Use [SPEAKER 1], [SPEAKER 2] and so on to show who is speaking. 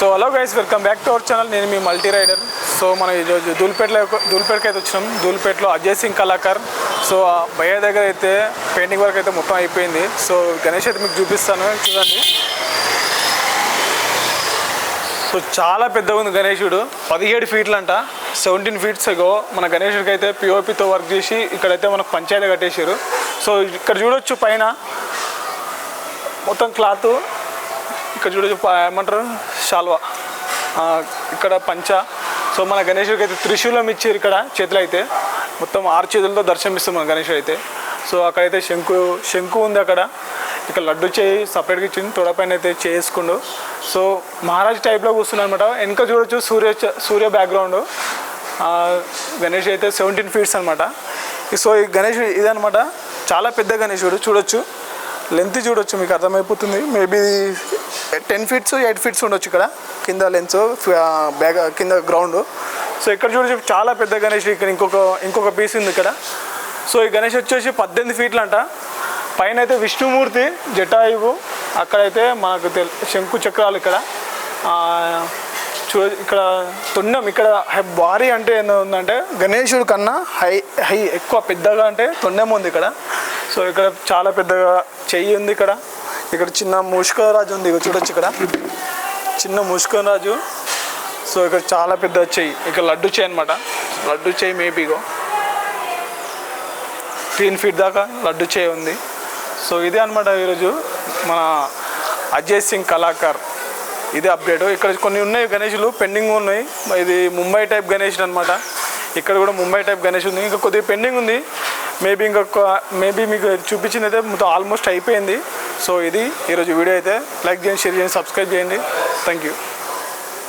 [SPEAKER 1] So hello guys, welcome back to our channel. నేను మీ multi rider. So మనం ఈరోజు ధూల్పేటకి అయితే వచ్చినాం. ధూల్పేటలో అజయ్ సింగ్ కళాకార్. సో ఆ భయ్య దగ్గర అయితే పెయింటింగ్ వర్క్ అయితే మొత్తం అయిపోయింది. సో గణేష్ అయితే మీకు చూపిస్తాను, చూడండి. సో చాలా పెద్దగా ఉంది గణేశుడు, 17 ఫీట్లు అంట, 17 ఫీట్స్ ఎగో. మన గణేశుడికి అయితే పిఓపితో వర్క్ చేసి ఇక్కడైతే మనకు పంచాయతీ కట్టేశారు. సో ఇక్కడ చూడొచ్చు, పైన మొత్తం క్లాత్, ఇక్కడ చూడొచ్చు ఏమంటారు శాల్వా, ఇక్కడ పంచ. సో మన గణేశుడికి అయితే త్రిశూలం ఇచ్చారు ఇక్కడ చేతులు అయితే, మొత్తం 6 చేతులతో దర్శనమిస్తాం మన గణేశుడు అయితే. సో అక్కడైతే శంకు ఉంది అక్కడ. ఇక్కడ లడ్డు చేయి సపరేట్గా ఇచ్చింది, తొడపైన అయితే చేసుకుండు. సో మహారాజ్ టైప్లో కూర్చున్నాడు అనమాట. వెనక చూడొచ్చు సూర్య బ్యాక్గ్రౌండ్. గణేష్ అయితే 17 ఫీట్స్ అనమాట. సో ఈ గణేష్ ఇదనమాట, చాలా పెద్ద గణేశుడు. చూడొచ్చు, లెంత్ చూడొచ్చు, మీకు అర్థమైపోతుంది. మేబీ 10 ఫీట్స్ 8 ఫీట్స్ ఉండొచ్చు ఇక్కడ కింద లెన్స్, బ్యాక్ కింద గ్రౌండ్. సో ఇక్కడ చూడొచ్చు, చాలా పెద్ద గణేష్. ఇక్కడ ఇంకొక పీస్ ఉంది ఇక్కడ. సో ఈ గణేష్ వచ్చేసి 18 ఫీట్లు అంట. పైన అయితే విష్ణుమూర్తి జటాయువు, అక్కడైతే మనకు శంకు చక్రాలు ఇక్కడ. ఇక్కడ తొండం, ఇక్కడ భారీ అంటే ఏంటంటే గణేశుడి కన్నా హై ఎక్కువ పెద్దగా అంటే తొండం ఉంది ఇక్కడ. సో ఇక్కడ చాలా పెద్దగా చెయ్యి ఉంది ఇక్కడ. ఇక్కడ చిన్న మూషికరాజు ఉంది, చూడొచ్చు ఇక్కడ చిన్న మూషికరాజు. సో ఇక్కడ చాలా పెద్ద చెయ్యి, ఇక్కడ లడ్డు చెయ్యి అనమాట. లడ్డు చెయ్యి మేబీగో 10 ఫీట్ దాకా లడ్డు చెయ్యి ఉంది. సో ఇదే అనమాట ఈరోజు మన అజయ్ సింగ్ కళాకార్. ఇదే అప్డేట్. ఇక్కడ కొన్ని ఉన్నాయి గణేషులు పెండింగ్ ఉన్నాయి. ఇది ముంబై టైప్ గణేష్ అనమాట. ఇక్కడ కూడా ముంబై టైప్ గణేష్ ఉంది, ఇంకా కొద్దిగా పెండింగ్ ఉంది. మేబీ మీకు చూపించింది అయితే మొత్తం ఆల్మోస్ట్ అయిపోయింది. సో ఇది ఈరోజు వీడియో అయితే. లైక్ చేయండి, షేర్ చేయండి, సబ్స్క్రైబ్ చేయండి. Thank you.